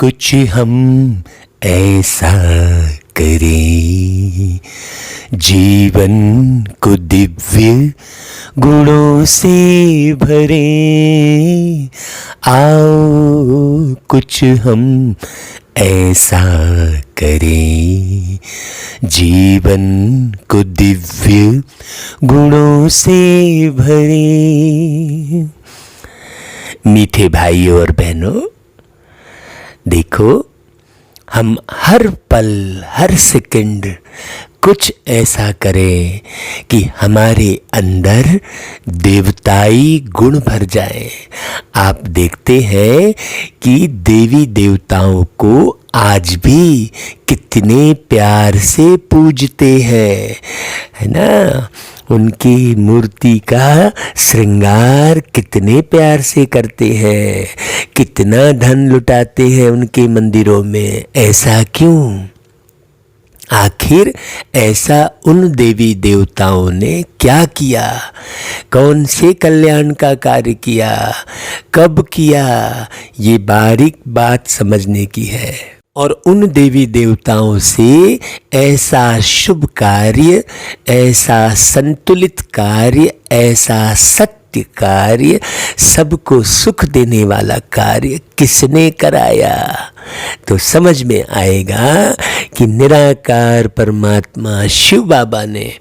कुछ हम ऐसा करें जीवन को दिव्य गुणों से भरे। आओ कुछ हम ऐसा करें जीवन को दिव्य गुणों से भरे। मीठे भाइयों और बहनों, देखो हम हर पल हर सेकंड कुछ ऐसा करें कि हमारे अंदर देवताई गुण भर जाए। आप देखते हैं कि देवी देवताओं को आज भी कितने प्यार से पूजते हैं, है ना। उनकी मूर्ति का श्रृंगार कितने प्यार से करते हैं, कितना धन लुटाते हैं उनके मंदिरों में। ऐसा क्यों? आखिर ऐसा उन देवी देवताओं ने क्या किया? कौन से कल्याण का कार्य किया? कब किया? ये बारीक बात समझने की है। और उन देवी देवताओं से ऐसा शुभ कार्य, ऐसा संतुलित कार्य, ऐसा सत्य कार्य, सबको सुख देने वाला कार्य किसने कराया? तो समझ में आएगा कि निराकार परमात्मा शिव बाबा ने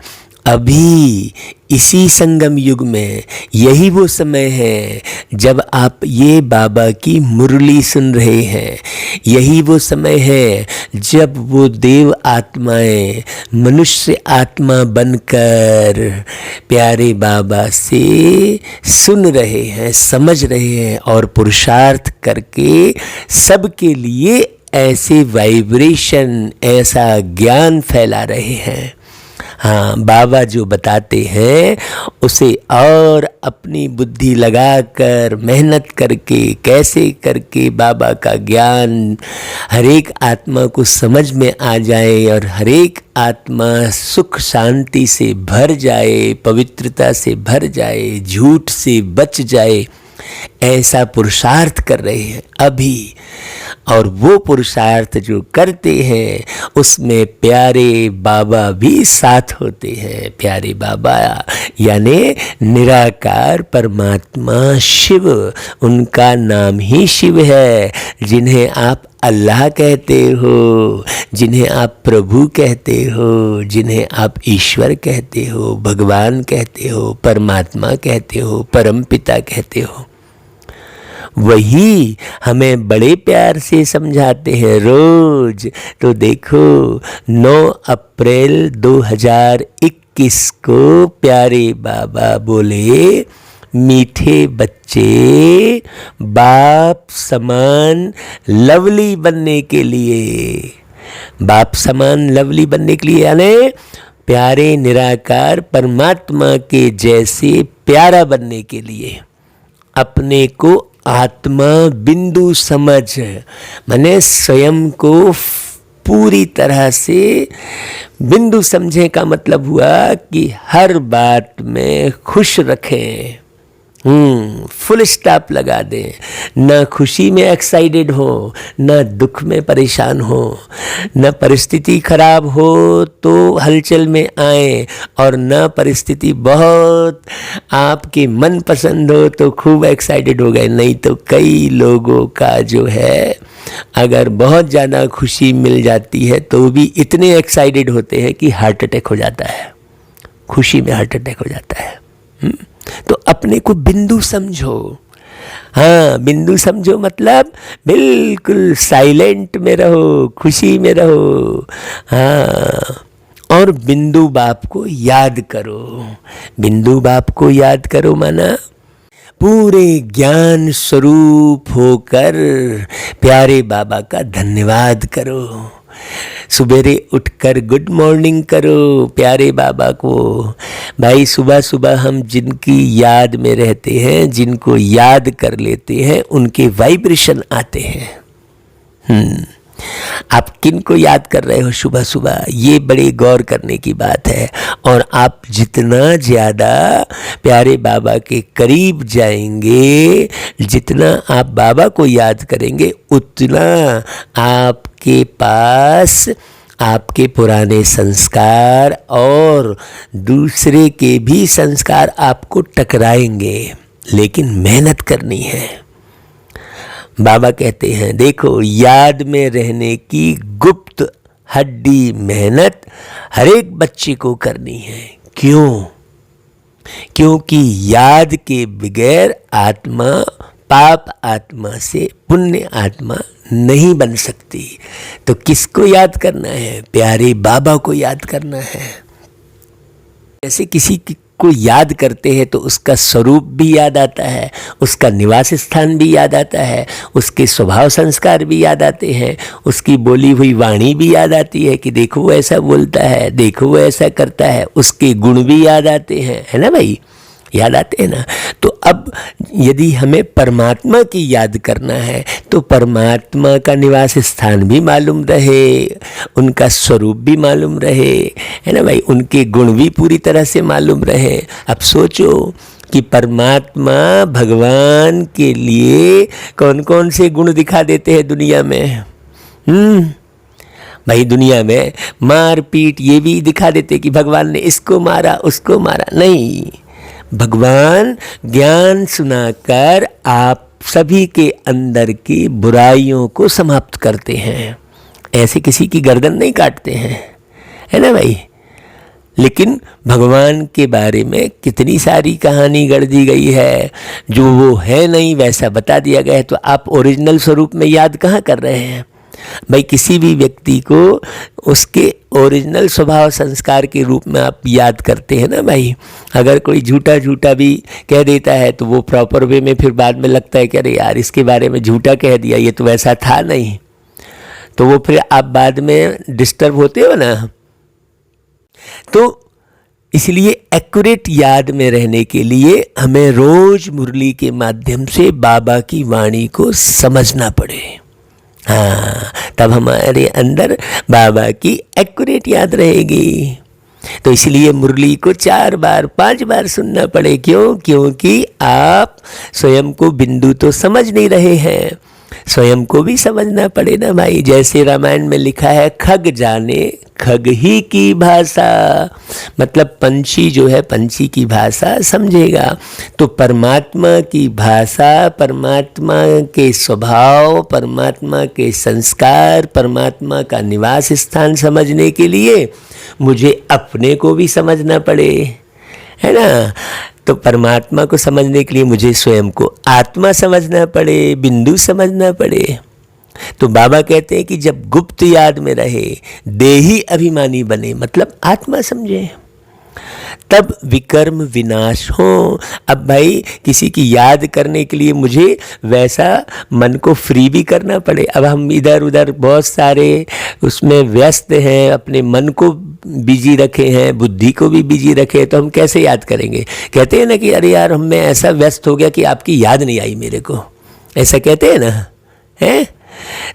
अभी इसी संगम युग में, यही वो समय है जब आप ये बाबा की मुरली सुन रहे हैं। यही वो समय है जब वो देव आत्माएं मनुष्य आत्मा बनकर प्यारे बाबा से सुन रहे हैं, समझ रहे हैं और पुरुषार्थ करके सबके लिए ऐसे वाइब्रेशन, ऐसा ज्ञान फैला रहे हैं। हाँ, बाबा जो बताते हैं उसे और अपनी बुद्धि लगाकर मेहनत करके कैसे करके बाबा का ज्ञान हर एक आत्मा को समझ में आ जाए और हर एक आत्मा सुख शांति से भर जाए, पवित्रता से भर जाए, झूठ से बच जाए, ऐसा पुरुषार्थ कर रहे हैं अभी। और वो पुरुषार्थ जो करते हैं उसमें प्यारे बाबा भी साथ होते हैं। प्यारे बाबा यानी निराकार परमात्मा शिव, उनका नाम ही शिव है। जिन्हें आप अल्लाह कहते हो, जिन्हें आप प्रभु कहते हो, जिन्हें आप ईश्वर कहते हो, भगवान कहते हो, परमात्मा कहते हो, परमपिता कहते हो, वही हमें बड़े प्यार से समझाते हैं रोज। तो देखो 9 अप्रैल 2021 को प्यारे बाबा बोले, मीठे बच्चे बाप समान लवली बनने के लिए, बाप समान लवली बनने के लिए यानी प्यारे निराकार परमात्मा के जैसे प्यारा बनने के लिए अपने को आत्मा बिंदु समझ, माने स्वयं को पूरी तरह से बिंदु समझे का मतलब हुआ कि हर बात में खुश रखें, फुल स्टॉप लगा दें। ना खुशी में एक्साइटेड हो, ना दुख में परेशान हो, ना परिस्थिति खराब हो तो हलचल में आए, और ना परिस्थिति बहुत आपके मन पसंद हो तो खूब एक्साइटेड हो गए। नहीं तो कई लोगों का जो है, अगर बहुत ज़्यादा खुशी मिल जाती है तो भी इतने एक्साइटेड होते हैं कि हार्ट अटैक हो जाता है, खुशी में हार्ट अटैक हो जाता है। तो अपने को बिंदु समझो। हाँ, बिंदु समझो मतलब बिल्कुल साइलेंट में रहो, खुशी में रहो। हाँ, और बिंदु बाप को याद करो। बिंदु बाप को याद करो माना पूरे ज्ञान स्वरूप होकर प्यारे बाबा का धन्यवाद करो। सुबेरे उठकर गुड मॉर्निंग करो प्यारे बाबा को। भाई सुबह सुबह हम जिनकी याद में रहते हैं, जिनको याद कर लेते हैं, उनके वाइब्रेशन आते हैं। आप किन को याद कर रहे हो सुबह सुबह, ये बड़े गौर करने की बात है। और आप जितना ज़्यादा प्यारे बाबा के करीब जाएंगे, जितना आप बाबा को याद करेंगे, उतना आपके पास आपके पुराने संस्कार और दूसरे के भी संस्कार आपको टकराएंगे। लेकिन मेहनत करनी है। बाबा कहते हैं देखो, याद में रहने की गुप्त हड्डी मेहनत हर एक बच्चे को करनी है। क्यों? क्योंकि याद के बगैर आत्मा पाप आत्मा से पुण्य आत्मा नहीं बन सकती। तो किसको याद करना है? प्यारे बाबा को याद करना है। जैसे किसी को याद करते हैं तो उसका स्वरूप भी याद आता है, उसका निवास स्थान भी याद आता है, उसके स्वभाव संस्कार भी याद आते हैं, उसकी बोली हुई वाणी भी याद आती है कि देखो वो ऐसा बोलता है, देखो वो ऐसा करता है, उसके गुण भी याद आते हैं, है ना भाई, याद आते हैं ना। तो अब यदि हमें परमात्मा की याद करना है तो परमात्मा का निवास स्थान भी मालूम रहे, उनका स्वरूप भी मालूम रहे, है ना भाई, उनके गुण भी पूरी तरह से मालूम रहे। अब सोचो कि परमात्मा भगवान के लिए कौन कौन से गुण दिखा देते हैं दुनिया में। भाई दुनिया में मार पीट ये भी दिखा देते कि भगवान ने इसको मारा उसको मारा। नहीं, भगवान ज्ञान सुनाकर आप सभी के अंदर की बुराइयों को समाप्त करते हैं। ऐसे किसी की गर्दन नहीं काटते हैं, है ना भाई। लेकिन भगवान के बारे में कितनी सारी कहानी गढ़ दी गई है, जो वो है नहीं वैसा बता दिया गया है। तो आप ओरिजिनल स्वरूप में याद कहाँ कर रहे हैं भाई? किसी भी व्यक्ति को उसके ओरिजिनल स्वभाव संस्कार के रूप में आप याद करते हैं ना भाई। अगर कोई झूठा झूठा भी कह देता है तो वो प्रॉपर वे में फिर बाद में लगता है कि अरे यार इसके बारे में झूठा कह दिया, ये तो वैसा था नहीं, तो वो फिर आप बाद में डिस्टर्ब होते हो ना। तो इसलिए एक्यूरेट याद में रहने के लिए हमें रोज मुरली के माध्यम से बाबा की वाणी को समझना पड़े। हाँ, तब हमारे अंदर बाबा की एक्यूरेट याद रहेगी। तो इसलिए मुरली को 4 बार 5 बार सुनना पड़े। क्यों? क्योंकि आप स्वयं को बिंदु तो समझ नहीं रहे हैं, स्वयं को भी समझना पड़े ना भाई। जैसे रामायण में लिखा है, खग जाने खग ही की भाषा, मतलब पंछी जो है पंछी की भाषा समझेगा। तो परमात्मा की भाषा, परमात्मा के स्वभाव, परमात्मा के संस्कार, परमात्मा का निवास स्थान समझने के लिए मुझे अपने को भी समझना पड़े, है ना। तो परमात्मा को समझने के लिए मुझे स्वयं को आत्मा समझना पड़े, बिंदु समझना पड़े। तो बाबा कहते हैं कि जब गुप्त याद में रहे, देही अभिमानी बने, मतलब आत्मा समझे, तब विकर्म विनाश हो। अब भाई किसी की याद करने के लिए मुझे वैसा मन को फ्री भी करना पड़े। अब हम इधर उधर बहुत सारे उसमें व्यस्त हैं, अपने मन को बिजी रखे हैं, बुद्धि को भी बिजी रखे, तो हम कैसे याद करेंगे? कहते हैं ना कि अरे यार मैं ऐसा व्यस्त हो गया कि आपकी याद नहीं आई मेरे को, ऐसा कहते हैं ना, हैं।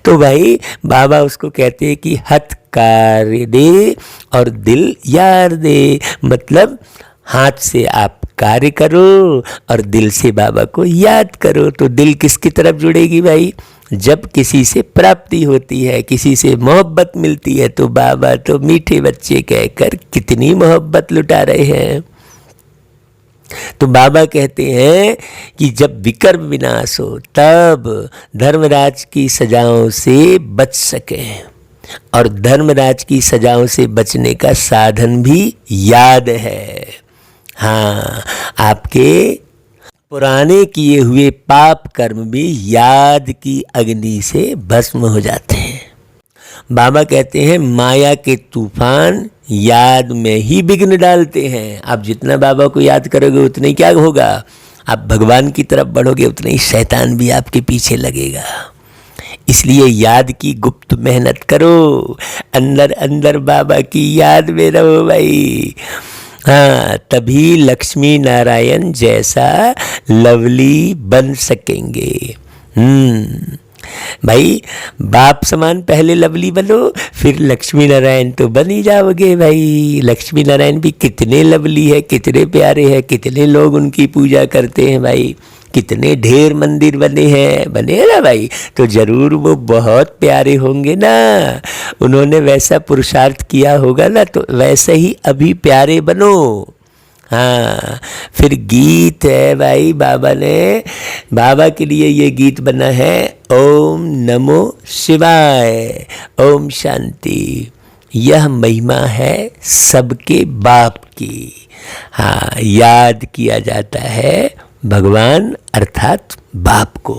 तो भाई बाबा उसको कहते हैं कि हथ कार्य दे और दिल यार दे, मतलब हाथ से आप कार्य करो और दिल से बाबा को याद करो। तो दिल किसकी तरफ जुड़ेगी भाई? जब किसी से प्राप्ति होती है, किसी से मोहब्बत मिलती है, तो बाबा तो मीठे बच्चे कहकर कितनी मोहब्बत लुटा रहे हैं। तो बाबा कहते हैं कि जब विकर्म विनाश हो तब धर्मराज की सजाओं से बच सके, और धर्मराज की सजाओं से बचने का साधन भी याद है। हाँ, आपके पुराने किए हुए पाप कर्म भी याद की अग्नि से भस्म हो जाते हैं। बाबा कहते हैं माया के तूफान याद में ही विघ्न डालते हैं। आप जितना बाबा को याद करोगे उतना ही क्या होगा? आप भगवान की तरफ बढ़ोगे, उतना ही शैतान भी आपके पीछे लगेगा। इसलिए याद की गुप्त मेहनत करो, अंदर अंदर बाबा की याद में रहो भाई। हाँ, तभी लक्ष्मी नारायण जैसा लवली बन सकेंगे। भाई बाप समान पहले लवली बनो, फिर लक्ष्मी नारायण तो बन ही जाओगे भाई। लक्ष्मी नारायण भी कितने लवली है, कितने प्यारे हैं, कितने लोग उनकी पूजा करते हैं भाई, कितने ढेर मंदिर बने हैं ना भाई। तो जरूर वो बहुत प्यारे होंगे ना, उन्होंने वैसा पुरुषार्थ किया होगा ना, तो वैसे ही अभी प्यारे बनो। हाँ, फिर गीत है भाई, बाबा के लिए ये गीत बना है, ओम नमो शिवाय, ओम शांति। यह महिमा है सबके बाप की। हाँ, याद किया जाता है भगवान अर्थात बाप को।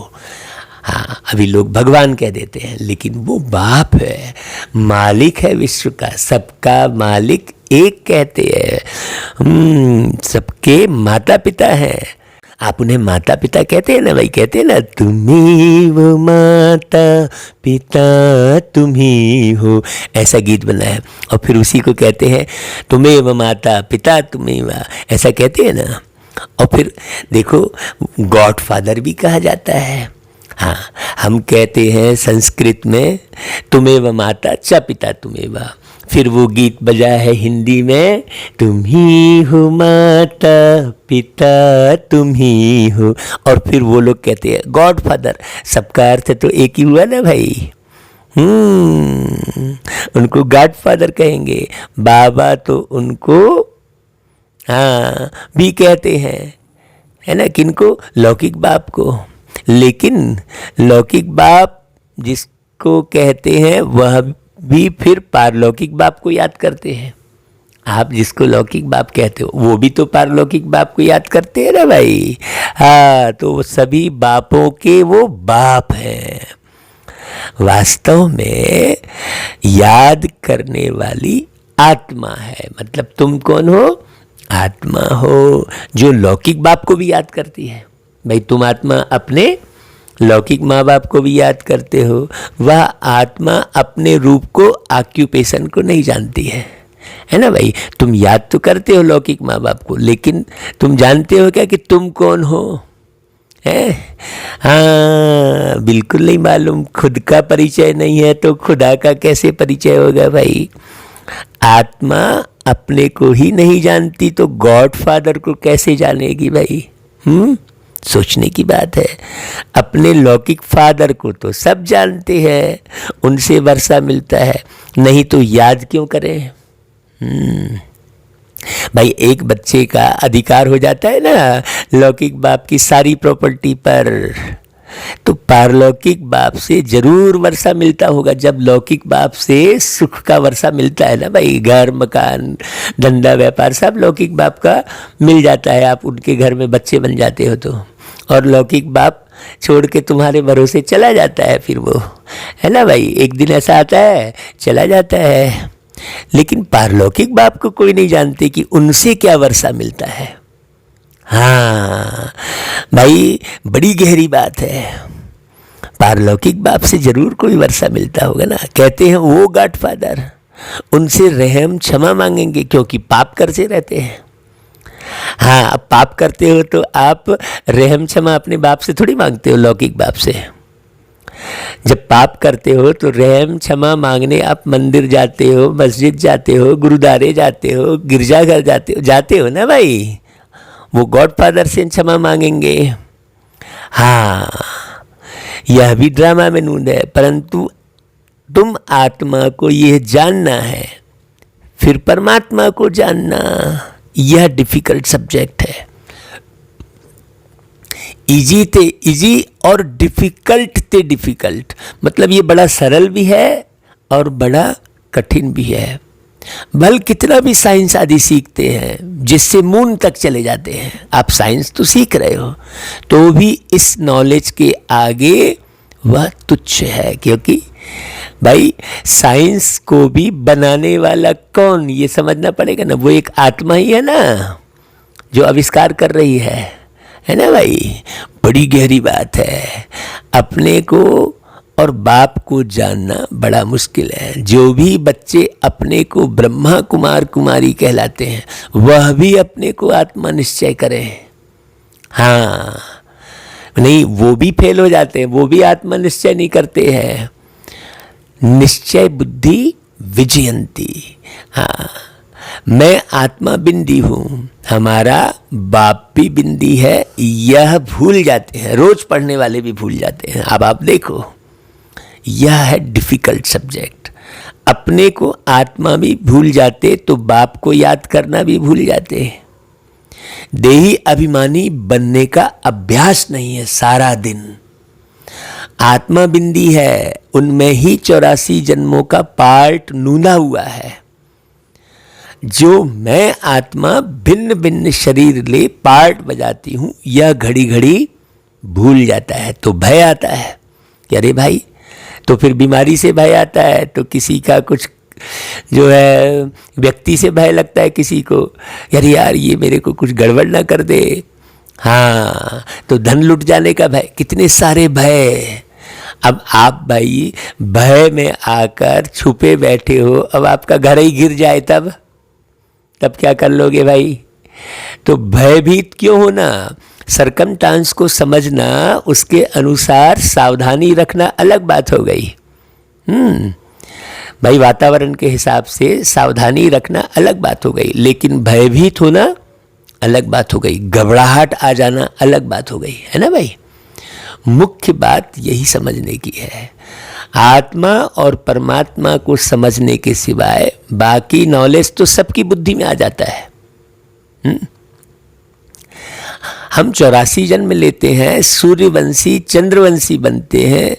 हाँ, अभी लोग भगवान कह देते हैं, लेकिन वो बाप है, मालिक है विश्व का, सबका मालिक एक कहते हैं। सबके माता पिता हैं। आप उन्हें माता पिता कहते हैं ना भाई, कहते हैं ना, तुम्ही वो माता पिता तुम ही हो, ऐसा गीत बना है। और फिर उसी को कहते हैं तुम्हें वो माता पिता तुम्हें वा, ऐसा कहते हैं ना। और फिर देखो, गॉड फादर भी कहा जाता है। हाँ, हम कहते हैं संस्कृत में तुम्हें व माता च पिता तुम्हें वा। फिर वो गीत बजा है हिंदी में, तुम ही हो माता पिता तुम ही हो। और फिर वो लोग कहते हैं गॉड फादर, सबका अर्थ तो एक ही हुआ ना भाई। उनको गॉड फादर कहेंगे, बाबा तो उनको हाँ भी कहते हैं, है ना, किनको, लौकिक बाप को। लेकिन लौकिक बाप जिसको कहते हैं वह भी फिर पारलौकिक बाप को याद करते हैं। आप जिसको लौकिक बाप कहते हो वो भी तो पारलौकिक बाप को याद करते हैं ना भाई। हाँ, तो वो सभी बापों के वो बाप हैं। वास्तव में याद करने वाली आत्मा है। मतलब तुम कौन हो? आत्मा हो, जो लौकिक बाप को भी याद करती है। भाई तुम आत्मा अपने लौकिक माँ बाप को भी याद करते हो, वह आत्मा अपने रूप को, ऑक्यूपेशन को नहीं जानती है ना भाई। तुम याद तो करते हो लौकिक माँ बाप को, लेकिन तुम जानते हो क्या कि तुम कौन हो? है? हाँ, बिल्कुल नहीं मालूम। खुद का परिचय नहीं है तो खुदा का कैसे परिचय होगा भाई। आत्मा अपने को ही नहीं जानती तो गॉड फादर को कैसे जानेगी भाई? सोचने की बात है। अपने लौकिक फादर को तो सब जानते हैं, उनसे वर्षा मिलता है, नहीं तो याद क्यों करें? भाई एक बच्चे का अधिकार हो जाता है ना लौकिक बाप की सारी प्रॉपर्टी पर, तो पारलौकिक बाप से जरूर वर्षा मिलता होगा। जब लौकिक बाप से सुख का वर्षा मिलता है ना भाई, घर मकान धंधा व्यापार सब लौकिक बाप का मिल जाता है। आप उनके घर में बच्चे बन जाते हो तो, और लौकिक बाप छोड़ के तुम्हारे भरोसे चला जाता है फिर वो, है ना भाई। एक दिन ऐसा आता है चला जाता है। लेकिन पारलौकिक बाप को कोई नहीं जानते कि उनसे क्या वर्षा मिलता है। हाँ भाई, बड़ी गहरी बात है। पारलौकिक बाप से जरूर कोई वर्षा मिलता होगा ना। कहते हैं वो गॉड फादर, उनसे रहम क्षमा मांगेंगे क्योंकि पाप करते रहते हैं। हाँ, अब पाप करते हो तो आप रहम क्षमा अपने बाप से थोड़ी मांगते हो, लौकिक बाप से। जब पाप करते हो तो रहम क्षमा मांगने आप मंदिर जाते हो, मस्जिद जाते हो, गुरुद्वारे जाते हो, गिरजाघर जाते हो ना भाई। वो गॉड फादर से क्षमा मांगेंगे। हाँ, यह भी ड्रामा में नूंद है, परंतु तुम आत्मा को यह जानना है, फिर परमात्मा को जानना, यह डिफिकल्ट सब्जेक्ट है। इजी ते इजी और डिफिकल्ट ते डिफिकल्ट, मतलब ये बड़ा सरल भी है और बड़ा कठिन भी है। भल कितना भी साइंस आदि सीखते हैं, जिससे मून तक चले जाते हैं, आप साइंस तो सीख रहे हो, तो भी इस नॉलेज के आगे वह तुच्छ है। क्योंकि भाई साइंस को भी बनाने वाला कौन, ये समझना पड़ेगा ना। वो एक आत्मा ही है ना जो आविष्कार कर रही है ना भाई। बड़ी गहरी बात है। अपने को और बाप को जानना बड़ा मुश्किल है। जो भी बच्चे अपने को ब्रह्मा कुमार कुमारी कहलाते हैं, वह भी अपने को आत्मा निश्चय करें। हाँ, नहीं, वो भी फेल हो जाते हैं, वो भी आत्मा निश्चय नहीं करते हैं। निश्चय बुद्धि विजयंती। हाँ, मैं आत्मा बिंदी हूँ, हमारा बाप भी बिंदी है, यह भूल जाते हैं। रोज पढ़ने वाले भी भूल जाते हैं। अब आप देखो, यह है डिफिकल्ट सब्जेक्ट। अपने को आत्मा भी भूल जाते तो बाप को याद करना भी भूल जाते। देही अभिमानी बनने का अभ्यास नहीं है सारा दिन। आत्मा बिंदी है, उनमें ही 84 जन्मों का पार्ट नूना हुआ है। जो मैं आत्मा भिन्न भिन्न शरीर ले पार्ट बजाती हूं, यह घड़ी घड़ी भूल जाता है। तो भय आता है कि अरे भाई, तो फिर बीमारी से भय आता है, तो किसी का कुछ जो है व्यक्ति से भय लगता है किसी को, यार यार ये मेरे को कुछ गड़बड़ ना कर दे। हाँ, तो धन लुट जाने का भय, कितने सारे भय। अब आप भाई भय में आकर छुपे बैठे हो, अब आपका घर ही गिर जाए तब क्या कर लोगे भाई? तो भयभीत क्यों होना? सरकमस्टांस को समझना, उसके अनुसार सावधानी रखना अलग बात हो गई। भाई वातावरण के हिसाब से सावधानी रखना अलग बात हो गई, लेकिन भयभीत होना अलग बात हो गई, घबराहट आ जाना अलग बात हो गई, है ना भाई? मुख्य बात यही समझने की है। आत्मा और परमात्मा को समझने के सिवाय बाकी नॉलेज तो सबकी बुद्धि में आ जाता है। हम 84 जन्म लेते हैं, सूर्यवंशी चंद्रवंशी बनते हैं,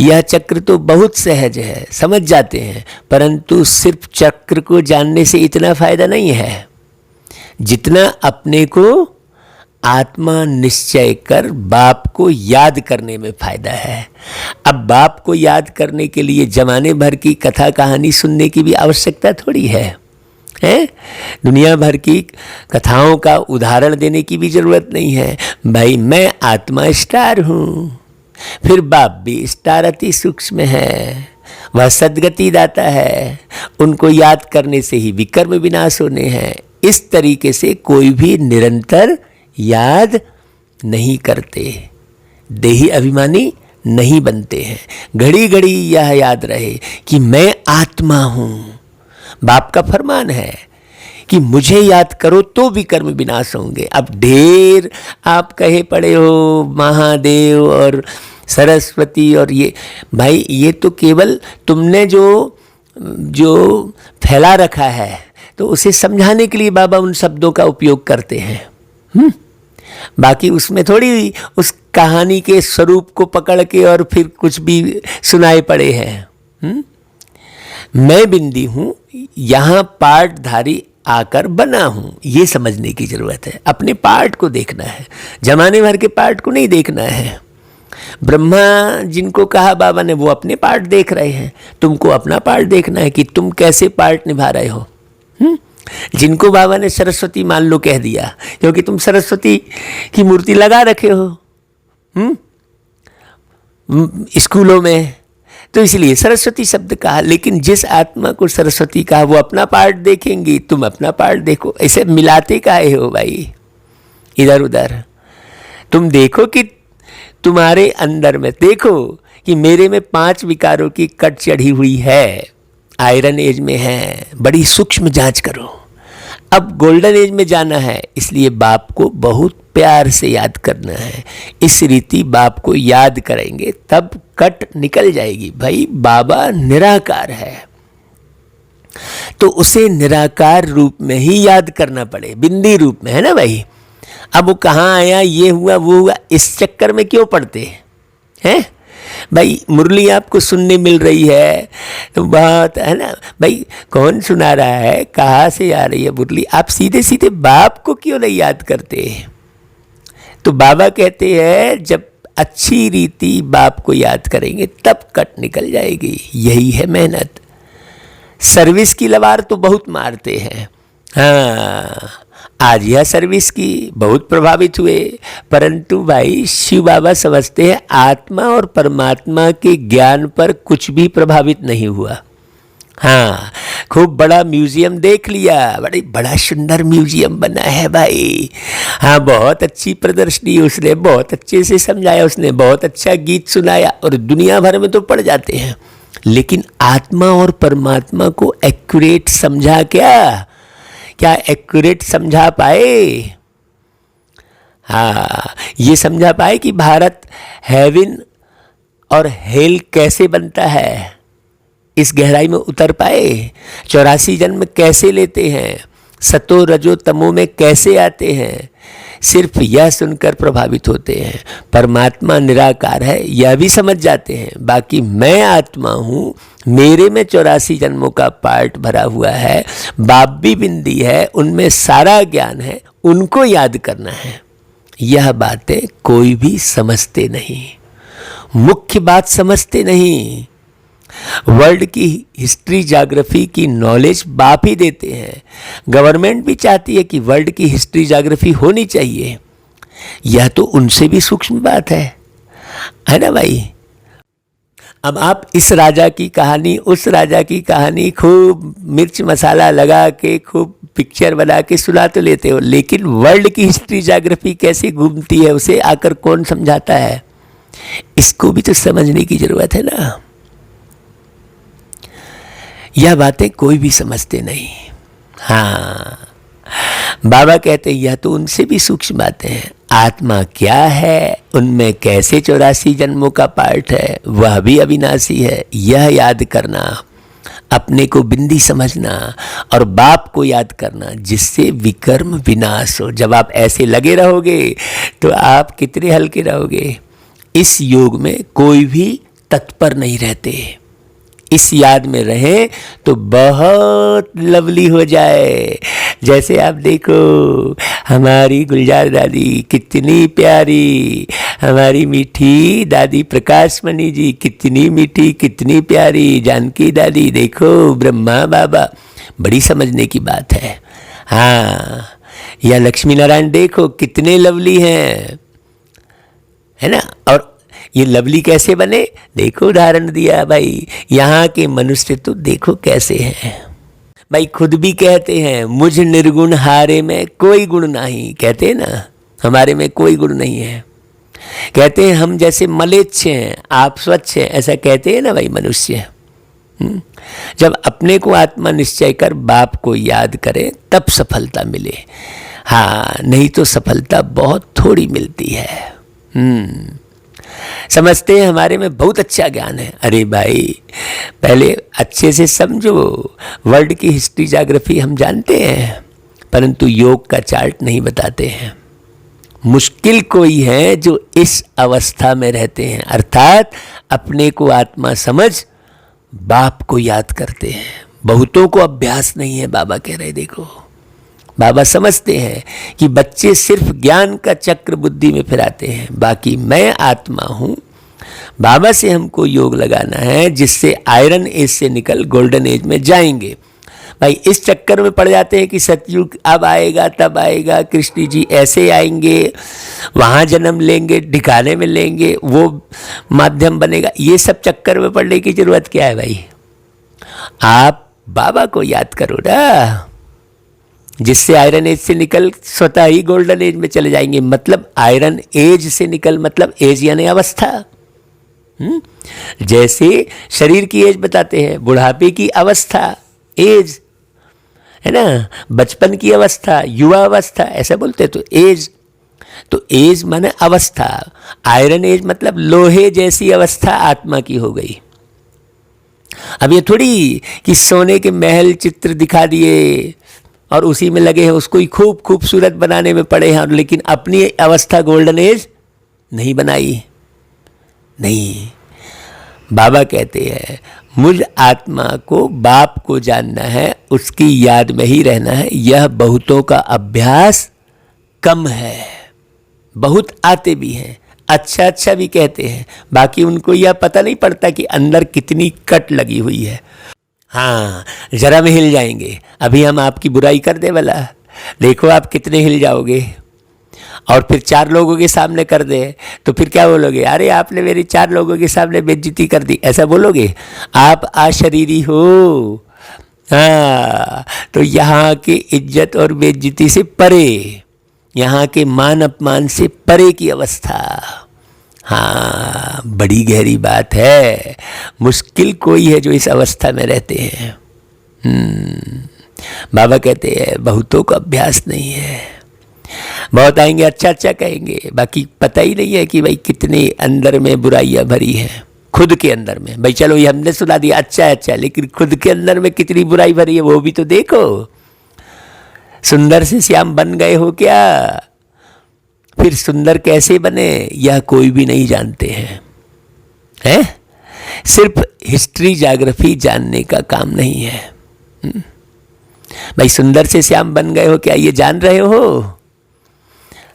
यह चक्र तो बहुत सहज है, समझ जाते हैं। परंतु सिर्फ चक्र को जानने से इतना फायदा नहीं है जितना अपने को आत्मा निश्चय कर बाप को याद करने में फायदा है। अब बाप को याद करने के लिए जमाने भर की कथा कहानी सुनने की भी आवश्यकता थोड़ी है। दुनिया भर की कथाओं का उदाहरण देने की भी जरूरत नहीं है। भाई मैं आत्मा स्टार हूँ, फिर बाप भी स्टार अति सूक्ष्म है, वह सद्गति दाता है, उनको याद करने से ही विकर्म विनाश होने हैं। इस तरीके से कोई भी निरंतर याद नहीं करते, देही अभिमानी नहीं बनते हैं। घड़ी घड़ी यह याद रहे कि मैं आत्मा हूं। बाप का फरमान है कि मुझे याद करो तो विकर्म विनाश होंगे। अब ढेर आप कहे पड़े हो महादेव और सरस्वती और ये, भाई ये तो केवल तुमने जो फैला रखा है, तो उसे समझाने के लिए बाबा उन शब्दों का उपयोग करते हैं। बाकी उसमें थोड़ी उस कहानी के स्वरूप को पकड़ के और फिर कुछ भी सुनाए पड़े हैं। मैं बिंदी हूं, यहां पार्टधारी आकर बना हूं, ये समझने की जरूरत है। अपने पार्ट को देखना है, जमाने भर के पार्ट को नहीं देखना है। ब्रह्मा जिनको कहा बाबा ने, वो अपने पार्ट देख रहे हैं, तुमको अपना पार्ट देखना है कि तुम कैसे पार्ट निभा रहे हो। जिनको बाबा ने सरस्वती मान लो कह दिया, क्योंकि तुम सरस्वती की मूर्ति लगा रखे हो स्कूलों में, तो इसलिए सरस्वती शब्द कहा। लेकिन जिस आत्मा को सरस्वती कहा वो अपना पार्ट देखेंगी, तुम अपना पार्ट देखो। ऐसे मिलाते काहे हो भाई इधर उधर? तुम देखो कि तुम्हारे अंदर में, देखो कि मेरे में 5 विकारों की कट चढ़ी हुई है, आयरन एज में है, बड़ी सूक्ष्म जांच करो। अब गोल्डन एज में जाना है, इसलिए बाप को बहुत प्यार से याद करना है। इस रीति बाप को याद करेंगे तब कट निकल जाएगी। भाई बाबा निराकार है, तो उसे निराकार रूप में ही याद करना पड़े, बिंदी रूप में, है ना भाई? अब वो कहाँ आया, ये हुआ वो हुआ, इस चक्कर में क्यों पड़ते हैं? भाई मुरली आपको सुनने मिल रही है तो बहुत, है ना भाई? कौन सुना रहा है, कहाँ से आ रही है मुरली? आप सीधे सीधे बाप को क्यों नहीं याद करते? तो बाबा कहते हैं जब अच्छी रीति बाप को याद करेंगे तब कट निकल जाएगी। यही है मेहनत। सर्विस की लवार तो बहुत मारते हैं। हाँ, आज यह सर्विस की बहुत प्रभावित हुए, परंतु भाई शिव बाबा समझते हैं आत्मा और परमात्मा के ज्ञान पर कुछ भी प्रभावित नहीं हुआ। हाँ, खूब बड़ा म्यूजियम देख लिया, बड़ी बड़ा सुंदर म्यूजियम बना है भाई। हाँ, बहुत अच्छी प्रदर्शनी, उसने बहुत अच्छे से समझाया, उसने बहुत अच्छा गीत सुनाया, और दुनिया भर में तो पढ़ जाते हैं, लेकिन आत्मा और परमात्मा को एक्यूरेट समझा क्या एक्यूरेट समझा पाए? हाँ, ये समझा पाए कि भारत हेवन और हेल कैसे बनता है, इस गहराई में उतर पाए? 84 जन्म कैसे लेते हैं, सतो रजो तमो में कैसे आते हैं? सिर्फ यह सुनकर प्रभावित होते हैं। परमात्मा निराकार है यह भी समझ जाते हैं, बाकी मैं आत्मा हूँ, मेरे में 84 जन्मों का पार्ट भरा हुआ है, बाप भी बिंदी है, उनमें सारा ज्ञान है, उनको याद करना है। यह बातें कोई भी समझते नहीं, मुख्य बात समझते नहीं। वर्ल्ड की हिस्ट्री ज्योग्राफी की नॉलेज बाप ही देते हैं। गवर्नमेंट भी चाहती है कि वर्ल्ड की हिस्ट्री ज्योग्राफी होनी चाहिए, यह तो उनसे भी सूक्ष्म बात है ना भाई। अब आप इस राजा की कहानी, उस राजा की कहानी खूब मिर्च मसाला लगा के खूब पिक्चर बना के सुना तो लेते हो, लेकिन वर्ल्ड की हिस्ट्री ज्योग्राफी कैसे घूमती है उसे आकर कौन समझाता है? इसको भी तो समझने की जरूरत है ना। यह बातें कोई भी समझते नहीं। हाँ, बाबा कहते हैं यह तो उनसे भी सूक्ष्म बातें हैं। आत्मा क्या है, उनमें कैसे 84 जन्मों का पार्ट है, वह भी अविनाशी है, यह याद करना, अपने को बिंदी समझना और बाप को याद करना, जिससे विकर्म विनाश हो। जब आप ऐसे लगे रहोगे तो आप कितने हल्के रहोगे। इस योग में कोई भी तत्पर नहीं रहते, इस याद में रहे तो बहुत लवली हो जाए। जैसे आप देखो, हमारी गुलजार दादी कितनी प्यारी, हमारी मीठी दादी प्रकाश मणि जी कितनी मीठी, कितनी प्यारी, जानकी दादी देखो, ब्रह्मा बाबा, बड़ी समझने की बात है। हाँ, या लक्ष्मी नारायण देखो कितने लवली हैं, है ना। और ये लवली कैसे बने, देखो उदाहरण दिया भाई। यहाँ के मनुष्य तो देखो कैसे हैं भाई, खुद भी कहते हैं मुझ निर्गुण हारे में कोई गुण नहीं, कहते हैं ना, हमारे में कोई गुण नहीं है। कहते हैं हम जैसे मलेच्छ हैं, आप स्वच्छ हैं, ऐसा कहते हैं ना भाई मनुष्य। जब अपने को आत्मा निश्चय कर बाप को याद करें तब सफलता मिले। हाँ, नहीं तो सफलता बहुत थोड़ी मिलती है। समझते हैं हमारे में बहुत अच्छा ज्ञान है। अरे भाई, पहले अच्छे से समझो। वर्ल्ड की हिस्ट्री ज्योग्राफी हम जानते हैं, परंतु योग का चार्ट नहीं बताते हैं। मुश्किल कोई है जो इस अवस्था में रहते हैं, अर्थात अपने को आत्मा समझ बाप को याद करते हैं। बहुतों को अभ्यास नहीं है, बाबा कह रहे देखो। बाबा समझते हैं कि बच्चे सिर्फ ज्ञान का चक्र बुद्धि में फिराते हैं, बाकी मैं आत्मा हूँ। बाबा से हमको योग लगाना है, जिससे आयरन एज से निकल गोल्डन एज में जाएंगे। भाई इस चक्कर में पड़ जाते हैं कि सतयुग अब आएगा तब आएगा, कृष्ण जी ऐसे आएंगे, वहाँ जन्म लेंगे, ठिकाने में लेंगे, वो माध्यम बनेगा। ये सब चक्कर में पड़ने की जरूरत क्या है भाई। आप बाबा को याद करो ना, जिससे आयरन एज से निकल स्वतः ही गोल्डन एज में चले जाएंगे। मतलब आयरन एज से निकल, मतलब एज यानी अवस्था। जैसे शरीर की एज बताते हैं, बुढ़ापे की अवस्था एज है ना, बचपन की अवस्था युवा अवस्था ऐसा बोलते, तो एज माने अवस्था। आयरन एज मतलब लोहे जैसी अवस्था आत्मा की हो गई। अब ये थोड़ी कि सोने के महल चित्र दिखा दिए और उसी में लगे हैं, उसको ही खूब खूबसूरत बनाने में पड़े हैं, लेकिन अपनी अवस्था गोल्डन एज नहीं बनाई। नहीं, बाबा कहते हैं मुझ आत्मा को बाप को जानना है, उसकी याद में ही रहना है। यह बहुतों का अभ्यास कम है, बहुत आते भी हैं, अच्छा अच्छा भी कहते हैं, बाकी उनको यह पता नहीं पड़ता कि अंदर कितनी कट लगी हुई है। हाँ, जरा में हिल जाएंगे। अभी हम आपकी बुराई कर दे वाला, देखो आप कितने हिल जाओगे। और फिर 4 लोगों के सामने कर दे तो फिर क्या बोलोगे, अरे आपने मेरी 4 लोगों के सामने बेइज्जती कर दी, ऐसा बोलोगे। आप अशरीरी हो, हाँ, तो यहाँ के इज्जत और बेइज्जती से परे, यहाँ के मान अपमान से परे की अवस्था। हाँ, बड़ी गहरी बात है। मुश्किल कोई है जो इस अवस्था में रहते हैं। बाबा कहते हैं बहुतों को अभ्यास नहीं है। बहुत आएंगे अच्छा अच्छा कहेंगे, बाकी पता ही नहीं है कि भाई कितने अंदर में बुराइयां भरी हैं, खुद के अंदर में। भाई चलो ये हमने सुना दिया अच्छा है अच्छा, लेकिन खुद के अंदर में कितनी बुराई भरी है वो भी तो देखो। सुंदर से श्याम बन गए हो क्या? फिर सुंदर कैसे बने यह कोई भी नहीं जानते हैं। सिर्फ हिस्ट्री ज्योग्राफी जानने का काम नहीं है। भाई सुंदर से श्याम बन गए हो क्या ये जान रहे हो?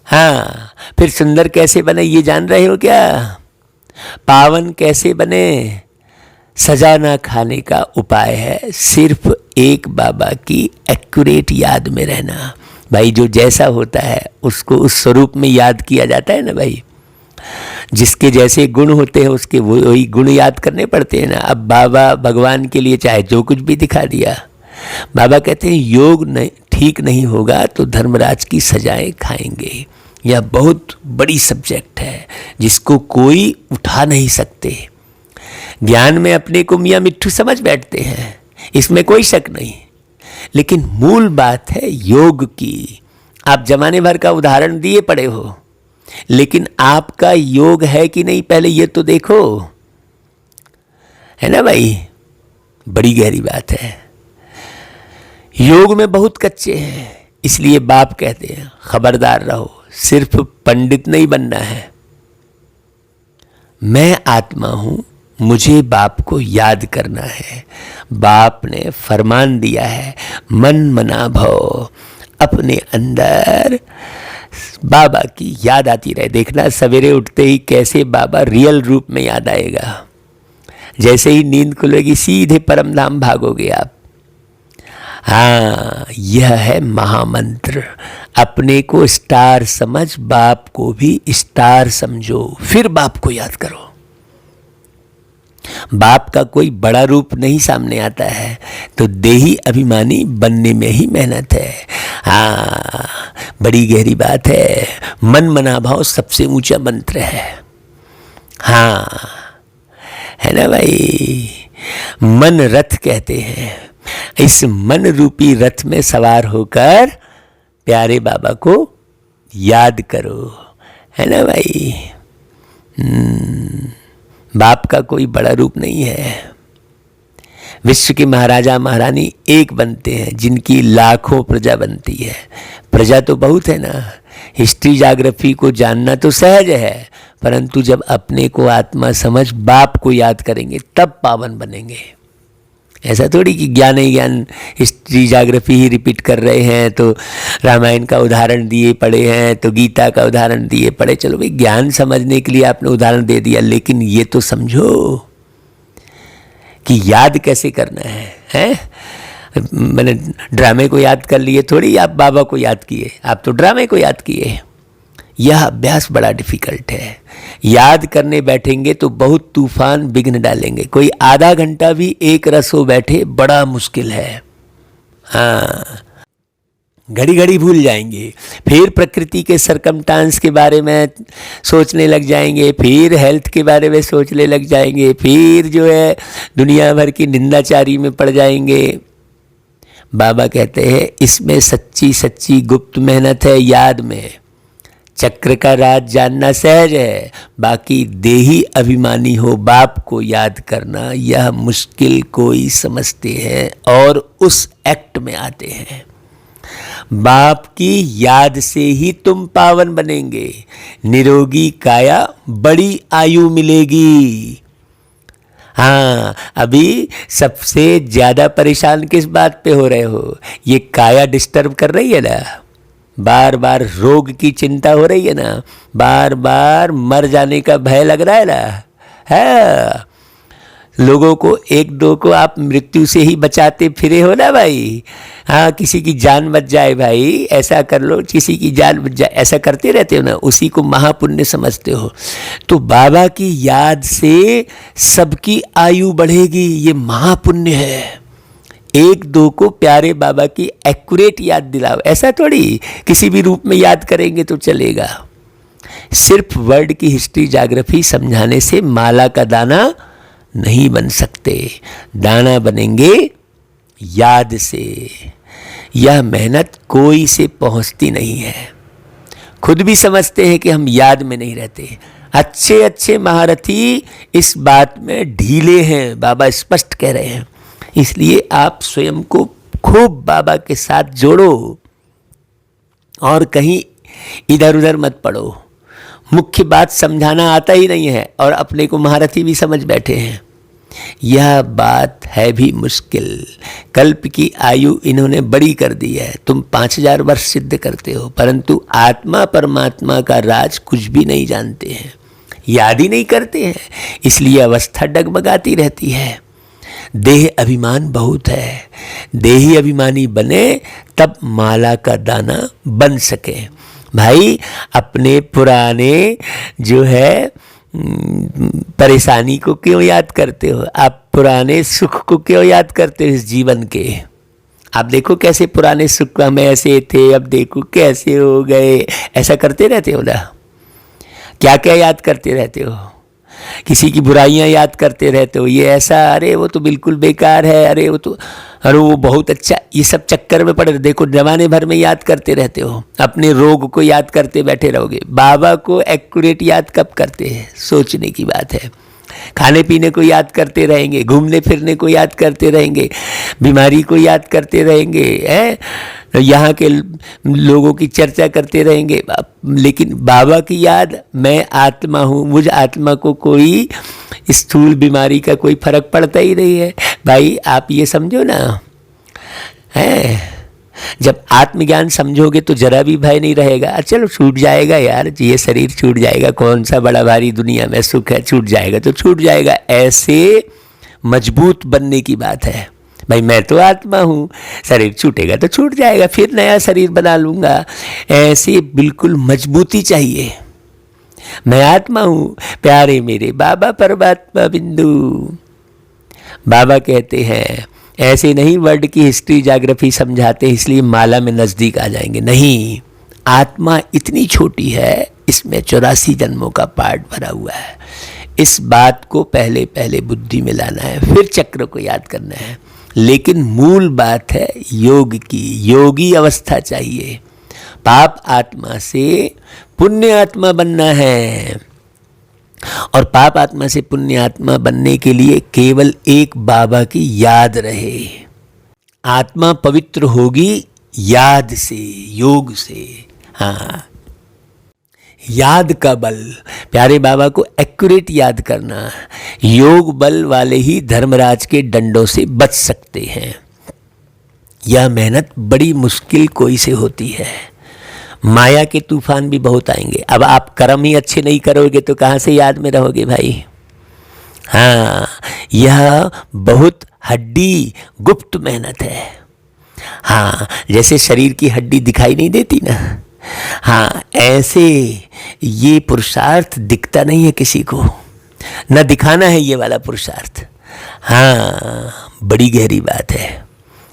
हाँ, फिर सुंदर कैसे बने ये जान रहे हो क्या? पावन कैसे बने? सजा ना खाने का उपाय है सिर्फ एक बाबा की एक्यूरेट याद में रहना। भाई जो जैसा होता है उसको उस स्वरूप में याद किया जाता है ना भाई। जिसके जैसे गुण होते हैं उसके वही गुण याद करने पड़ते हैं ना। अब बाबा भगवान के लिए चाहे जो कुछ भी दिखा दिया, बाबा कहते हैं योग ठीक नहीं होगा तो धर्मराज की सजाएं खाएंगे। यह बहुत बड़ी सब्जेक्ट है जिसको कोई उठा नहीं सकते। ज्ञान में अपने को मियाँ मिट्ठू समझ बैठते हैं, इसमें कोई शक नहीं, लेकिन मूल बात है योग की। आप जमाने भर का उदाहरण दिए पड़े हो, लेकिन आपका योग है कि नहीं पहले ये तो देखो, है ना भाई। बड़ी गहरी बात है। योग में बहुत कच्चे हैं, इसलिए बाप कहते हैं खबरदार रहो, सिर्फ पंडित नहीं बनना है। मैं आत्मा हूं, मुझे बाप को याद करना है। बाप ने फरमान दिया है मन मना भव, अपने अंदर बाबा की याद आती रहे। देखना सवेरे उठते ही कैसे बाबा रियल रूप में याद आएगा। जैसे ही नींद खुलेगी सीधे परम धाम भागोगे आप। हाँ, यह है महामंत्र। अपने को स्टार समझ, बाप को भी स्टार समझो, फिर बाप को याद करो। बाप का कोई बड़ा रूप नहीं सामने आता है, तो देही अभिमानी बनने में ही मेहनत है। हाँ, बड़ी गहरी बात है। मन मना भाव सबसे ऊंचा मंत्र है। हाँ, है ना भाई। मन रथ कहते हैं। इस मन रूपी रथ में सवार होकर प्यारे बाबा को याद करो, है ना भाई। बाप का कोई बड़ा रूप नहीं है। विश्व के महाराजा महारानी एक बनते हैं जिनकी लाखों प्रजा बनती है। प्रजा तो बहुत है ना। हिस्ट्री ज्योग्राफी को जानना तो सहज है, परंतु जब अपने को आत्मा समझ बाप को याद करेंगे तब पावन बनेंगे। ऐसा थोड़ी कि ज्ञान ही ज्ञान हिस्ट्री ज्योग्राफी ही रिपीट कर रहे हैं, तो रामायण का उदाहरण दिए पड़े हैं तो गीता का उदाहरण दिए पड़े। चलो भाई, ज्ञान समझने के लिए आपने उदाहरण दे दिया, लेकिन ये तो समझो कि याद कैसे करना है। मैंने ड्रामे को याद कर लिए थोड़ी आप बाबा को याद किए, आप तो ड्रामे को याद किए। यह अभ्यास बड़ा डिफिकल्ट है। याद करने बैठेंगे तो बहुत तूफान विघ्न डालेंगे। कोई आधा घंटा भी एक रस हो बैठे बड़ा मुश्किल है। हाँ, घड़ी घड़ी भूल जाएंगे, फिर प्रकृति के सरकमस्टांस के बारे में सोचने लग जाएंगे, फिर हेल्थ के बारे में सोचने लग जाएंगे, फिर जो है दुनिया भर की निंदाचारी में पड़ जाएंगे। बाबा कहते हैं इसमें सच्ची सच्ची गुप्त मेहनत है याद में। चक्र का राज जानना सहज है, बाकी देही अभिमानी हो बाप को याद करना यह मुश्किल कोई समझते हैं और उस एक्ट में आते हैं। बाप की याद से ही तुम पावन बनेंगे। निरोगी काया बड़ी आयु मिलेगी। हाँ, अभी सबसे ज्यादा परेशान किस बात पे हो रहे हो? ये काया डिस्टर्ब कर रही है ना, बार बार रोग की चिंता हो रही है ना, बार बार मर जाने का भय लग रहा है ना। है लोगों को एक दो को आप मृत्यु से ही बचाते फिरे हो ना भाई। हाँ, किसी की जान बच जाए भाई, ऐसा कर लो, किसी की जान बच जाए, ऐसा करते रहते हो ना, उसी को महापुण्य समझते हो। तो बाबा की याद से सबकी आयु बढ़ेगी, ये महापुण्य है। एक दो को प्यारे बाबा की एक्यूरेट याद दिलाओ। ऐसा थोड़ी किसी भी रूप में याद करेंगे तो चलेगा। सिर्फ वर्ड की हिस्ट्री ज्योग्राफी समझाने से माला का दाना नहीं बन सकते। दाना बनेंगे याद से। यह मेहनत कोई से पहुंचती नहीं है। खुद भी समझते हैं कि हम याद में नहीं रहते। अच्छे अच्छे महारथी इस बात में ढीले हैं, बाबा स्पष्ट कह रहे हैं। इसलिए आप स्वयं को खूब बाबा के साथ जोड़ो और कहीं इधर उधर मत पड़ो। मुख्य बात समझाना आता ही नहीं है और अपने को महारथी भी समझ बैठे हैं। यह बात है भी मुश्किल। कल्प की आयु इन्होंने बड़ी कर दी है। तुम 5000 वर्ष सिद्ध करते हो, परंतु आत्मा परमात्मा का राज कुछ भी नहीं जानते हैं, याद ही नहीं करते हैं। इसलिए अवस्था डगमगाती रहती है। देह अभिमान बहुत है। देही अभिमानी बने तब माला का दाना बन सके। भाई अपने पुराने जो है परेशानी को क्यों याद करते हो? आप पुराने सुख को क्यों याद करते हो? इस जीवन के आप देखो कैसे पुराने सुख में ऐसे थे, अब देखो कैसे हो गए। ऐसा करते रहते हो ना? क्या क्या याद करते रहते हो? किसी की बुराइयां याद करते रहते हो। ये ऐसा, अरे वो तो बिल्कुल बेकार है, अरे वो बहुत अच्छा। ये सब चक्कर में पड़े। देखो जमाने भर में याद करते रहते हो। अपने रोग को याद करते बैठे रहोगे। बाबा को एक्यूरेट याद कब करते हैं? सोचने की बात है। खाने पीने को याद करते रहेंगे, घूमने फिरने को याद करते रहेंगे, बीमारी को याद करते रहेंगे, यहाँ के लोगों की चर्चा करते रहेंगे, लेकिन बाबा की याद, मैं आत्मा हूँ, मुझ आत्मा को कोई स्थूल बीमारी का कोई फर्क पड़ता ही नहीं है। भाई आप ये समझो ना, है जब आत्मज्ञान समझोगे तो जरा भी भय नहीं रहेगा। चलो छूट जाएगा यार, ये शरीर छूट जाएगा, कौन सा बड़ा भारी दुनिया में सुख है, छूट जाएगा तो छूट जाएगा। ऐसे मजबूत बनने की बात है। भाई मैं तो आत्मा हूँ, शरीर छूटेगा तो छूट जाएगा, फिर नया शरीर बना लूँगा। ऐसे बिल्कुल मजबूती चाहिए। मैं आत्मा हूँ, प्यारे मेरे बाबा परमात्मा बिंदु। बाबा कहते हैं ऐसे नहीं वर्ड की हिस्ट्री ज्योग्राफी समझाते इसलिए माला में नज़दीक आ जाएंगे। नहीं, आत्मा इतनी छोटी है, इसमें 84 जन्मों का पार्ट भरा हुआ है। इस बात को पहले पहले बुद्धि में लाना है, फिर चक्र को याद करना है। लेकिन मूल बात है योग की। योगी अवस्था चाहिए। पाप आत्मा से पुण्य आत्मा बनना है, और पाप आत्मा से पुण्य आत्मा बनने के लिए केवल एक बाबा की याद रहे। आत्मा पवित्र होगी याद से, योग से। हाँ, याद का बल, प्यारे बाबा को एक्यूरेट याद करना। योग बल वाले ही धर्मराज के डंडों से बच सकते हैं। यह मेहनत बड़ी मुश्किल कोई से होती है। माया के तूफान भी बहुत आएंगे। अब आप कर्म ही अच्छे नहीं करोगे तो कहाँ से याद में रहोगे भाई? हाँ, यह बहुत हड्डी गुप्त मेहनत है। हाँ, जैसे शरीर की हड्डी दिखाई नहीं देती ना, हाँ ऐसे ये पुरुषार्थ दिखता नहीं है किसी को, न दिखाना है ये वाला पुरुषार्थ। हाँ, बड़ी गहरी बात है।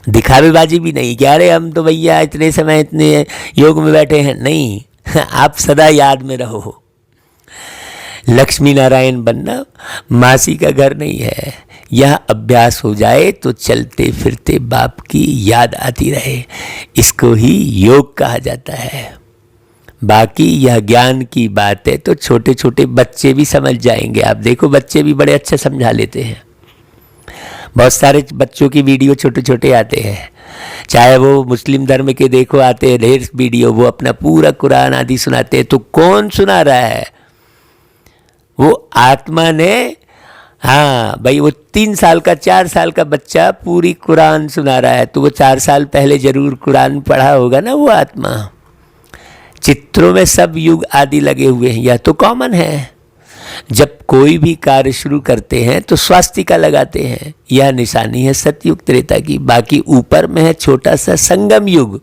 दिखावेबाजी भी नहीं कि अरे हम तो भैया इतने समय इतने योग में बैठे हैं। नहीं, आप सदा याद में रहो। लक्ष्मी नारायण बनना मासी का घर नहीं है। यह अभ्यास हो जाए तो चलते फिरते बाप की याद आती रहे। इसको ही योग कहा जाता है। बाकी यह ज्ञान की बात है तो छोटे छोटे बच्चे भी समझ जाएंगे। आप देखो बच्चे भी बड़े अच्छा समझा लेते हैं। बहुत सारे बच्चों की वीडियो छोटे छोटे आते हैं, चाहे वो मुस्लिम धर्म के देखो, आते हैं ढेर वीडियो, वो अपना पूरा कुरान आदि सुनाते हैं। तो कौन सुना रहा है? वो आत्मा ने। हाँ भाई, वो 3 साल का 4 साल का बच्चा पूरी कुरान सुना रहा है, तो वो 4 साल पहले जरूर कुरान पढ़ा होगा ना वो आत्मा। चित्रों में सब युग आदि लगे हुए हैं, यह तो कॉमन है। जब कोई भी कार्य शुरू करते हैं तो स्वास्तिका लगाते हैं, यह निशानी है सतयुग त्रेता की। बाकी ऊपर में है छोटा सा संगम युग।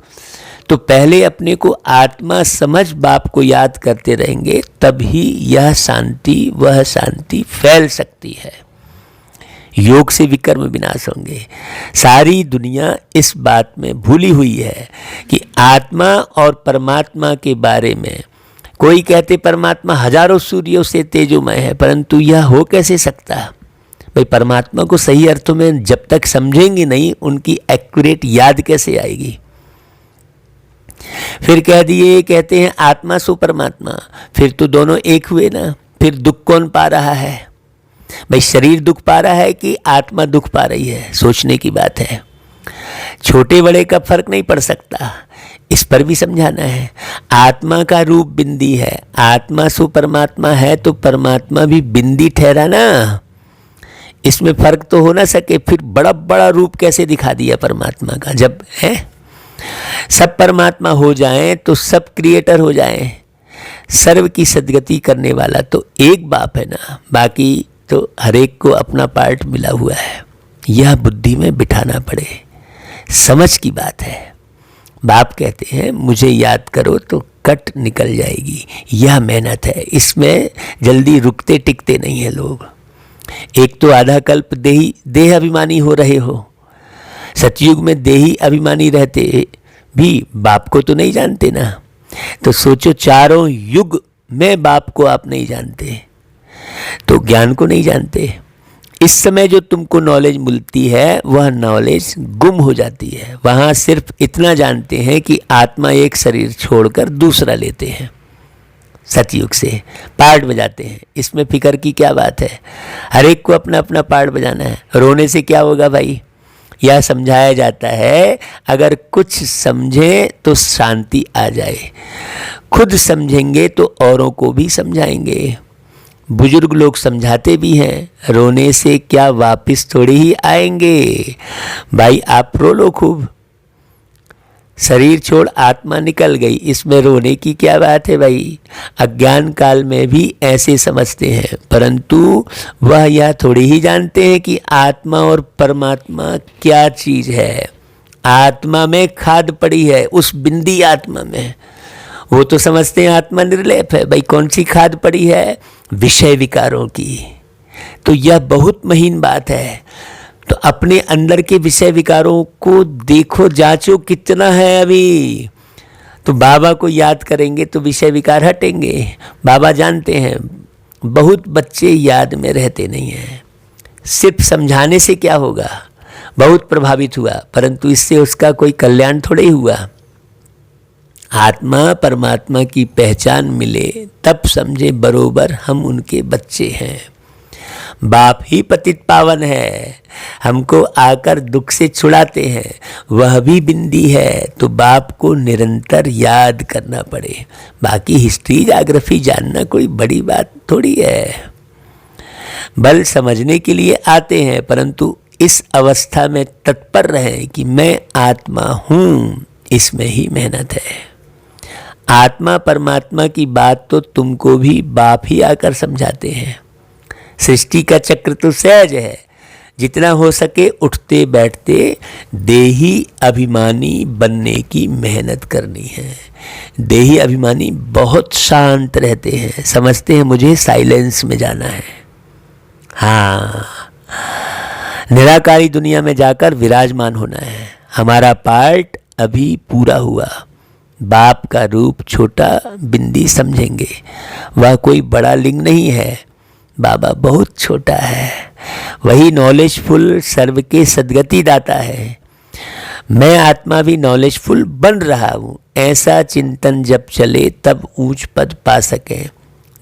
तो पहले अपने को आत्मा समझ बाप को याद करते रहेंगे, तभी यह शांति वह शांति फैल सकती है। योग से विकर्म विनाश होंगे। सारी दुनिया इस बात में भूली हुई है कि आत्मा और परमात्मा के बारे में, कोई कहते परमात्मा हजारों सूर्यों से तेजोमय है, परंतु यह हो कैसे सकता? भाई परमात्मा को सही अर्थों में जब तक समझेंगे नहीं, उनकी एक्यूरेट याद कैसे आएगी? फिर कह दिए, कहते हैं आत्मा सो परमात्मा, फिर तो दोनों एक हुए ना। फिर दुख कौन पा रहा है? भाई शरीर दुख पा रहा है कि आत्मा दुख पा रही है? सोचने की बात है। छोटे बड़े का फर्क नहीं पड़ सकता, इस पर भी समझाना है। आत्मा का रूप बिंदी है, आत्मा सो परमात्मा है, तो परमात्मा भी बिंदी ठहरा ना। इसमें फर्क तो हो ना सके, फिर बड़ा बड़ा रूप कैसे दिखा दिया परमात्मा का? जब है सब परमात्मा हो जाएं तो सब क्रिएटर हो जाएं। सर्व की सद्गति करने वाला तो एक बाप है ना, बाकी तो हर एक को अपना पार्ट मिला हुआ है। यह बुद्धि में बिठाना पड़े, समझ की बात है। बाप कहते हैं मुझे याद करो तो कट निकल जाएगी। यह मेहनत है, इसमें जल्दी रुकते टिकते नहीं है लोग। एक तो आधा कल्प देह अभिमानी हो रहे हो। सतयुग में देही अभिमानी रहते भी बाप को तो नहीं जानते ना। तो सोचो, चारों युग में बाप को आप नहीं जानते तो ज्ञान को नहीं जानते। इस समय जो तुमको नॉलेज मिलती है वह नॉलेज गुम हो जाती है। वहाँ सिर्फ इतना जानते हैं कि आत्मा एक शरीर छोड़कर दूसरा लेते हैं, सतयुग से पार्ट बजाते हैं। इसमें फिक्र की क्या बात है? हर एक को अपना अपना पार्ट बजाना है। रोने से क्या होगा भाई? यह समझाया जाता है अगर कुछ समझें तो शांति आ जाए, खुद समझेंगे तो औरों को भी समझाएंगे। बुजुर्ग लोग समझाते भी हैं, रोने से क्या वापस थोड़ी ही आएंगे। भाई आप रो लो खूब, शरीर छोड़ आत्मा निकल गई, इसमें रोने की क्या बात है भाई? अज्ञान काल में भी ऐसे समझते हैं, परंतु वह यह थोड़ी ही जानते हैं कि आत्मा और परमात्मा क्या चीज है। आत्मा में खाद पड़ी है, उस बिंदी आत्मा में। वो तो समझते हैं आत्मा निर्लेप है। भाई कौन सी खाद पड़ी है? विषय विकारों की। तो यह बहुत महीन बात है। तो अपने अंदर के विषय विकारों को देखो, जांचो कितना है अभी। तो बाबा को याद करेंगे तो विषय विकार हटेंगे। बाबा जानते हैं बहुत बच्चे याद में रहते नहीं हैं। सिर्फ समझाने से क्या होगा? बहुत प्रभावित हुआ, परंतु इससे उसका कोई कल्याण थोड़ा ही हुआ। आत्मा परमात्मा की पहचान मिले तब समझे बरोबर हम उनके बच्चे हैं। बाप ही पतित पावन है, हमको आकर दुख से छुड़ाते हैं, वह भी बिंदी है। तो बाप को निरंतर याद करना पड़े। बाकी हिस्ट्री ज्योग्राफी जानना कोई बड़ी बात थोड़ी है। बल समझने के लिए आते हैं, परंतु इस अवस्था में तत्पर रहें कि मैं आत्मा हूँ, इसमें ही मेहनत है। आत्मा परमात्मा की बात तो तुमको भी बाप ही आकर समझाते हैं। सृष्टि का चक्र तो सहज है, जितना हो सके उठते बैठते देही अभिमानी बनने की मेहनत करनी है। देही अभिमानी बहुत शांत रहते हैं, समझते हैं मुझे साइलेंस में जाना है। हाँ, निराकारी दुनिया में जाकर विराजमान होना है। हमारा पार्ट अभी पूरा हुआ। बाप का रूप छोटा बिंदी समझेंगे, वह कोई बड़ा लिंग नहीं है। बाबा बहुत छोटा है, वही नॉलेजफुल सर्व के सद्गति दाता है। मैं आत्मा भी नॉलेजफुल बन रहा हूँ। ऐसा चिंतन जब चले तब ऊंच पद पा सके।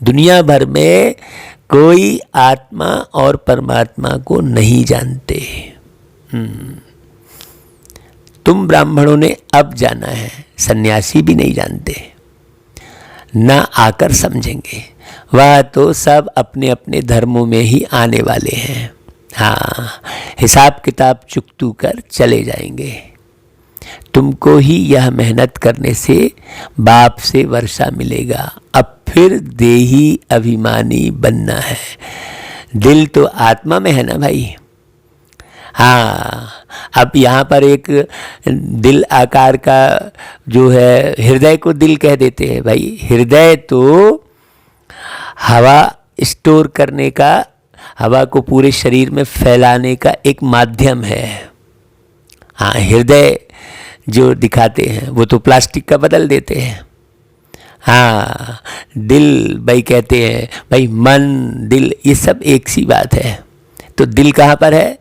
दुनिया भर में कोई आत्मा और परमात्मा को नहीं जानते। तुम ब्राह्मणों ने अब जाना है, सन्यासी भी नहीं जानते, ना आकर समझेंगे। वह तो सब अपने अपने धर्मों में ही आने वाले हैं। हाँ, हिसाब किताब चुकतू कर चले जाएंगे। तुमको ही यह मेहनत करने से बाप से वर्षा मिलेगा। अब फिर देही अभिमानी बनना है। दिल तो आत्मा में है ना भाई। हाँ, अब यहाँ पर एक दिल आकार का जो है, हृदय को दिल कह देते हैं। भाई हृदय तो हवा स्टोर करने का हवा को पूरे शरीर में फैलाने का एक माध्यम है। हाँ, हृदय जो दिखाते हैं वो तो प्लास्टिक का बदल देते हैं। हाँ, दिल भाई कहते हैं भाई मन दिल ये सब एक सी बात है। तो दिल कहाँ पर है?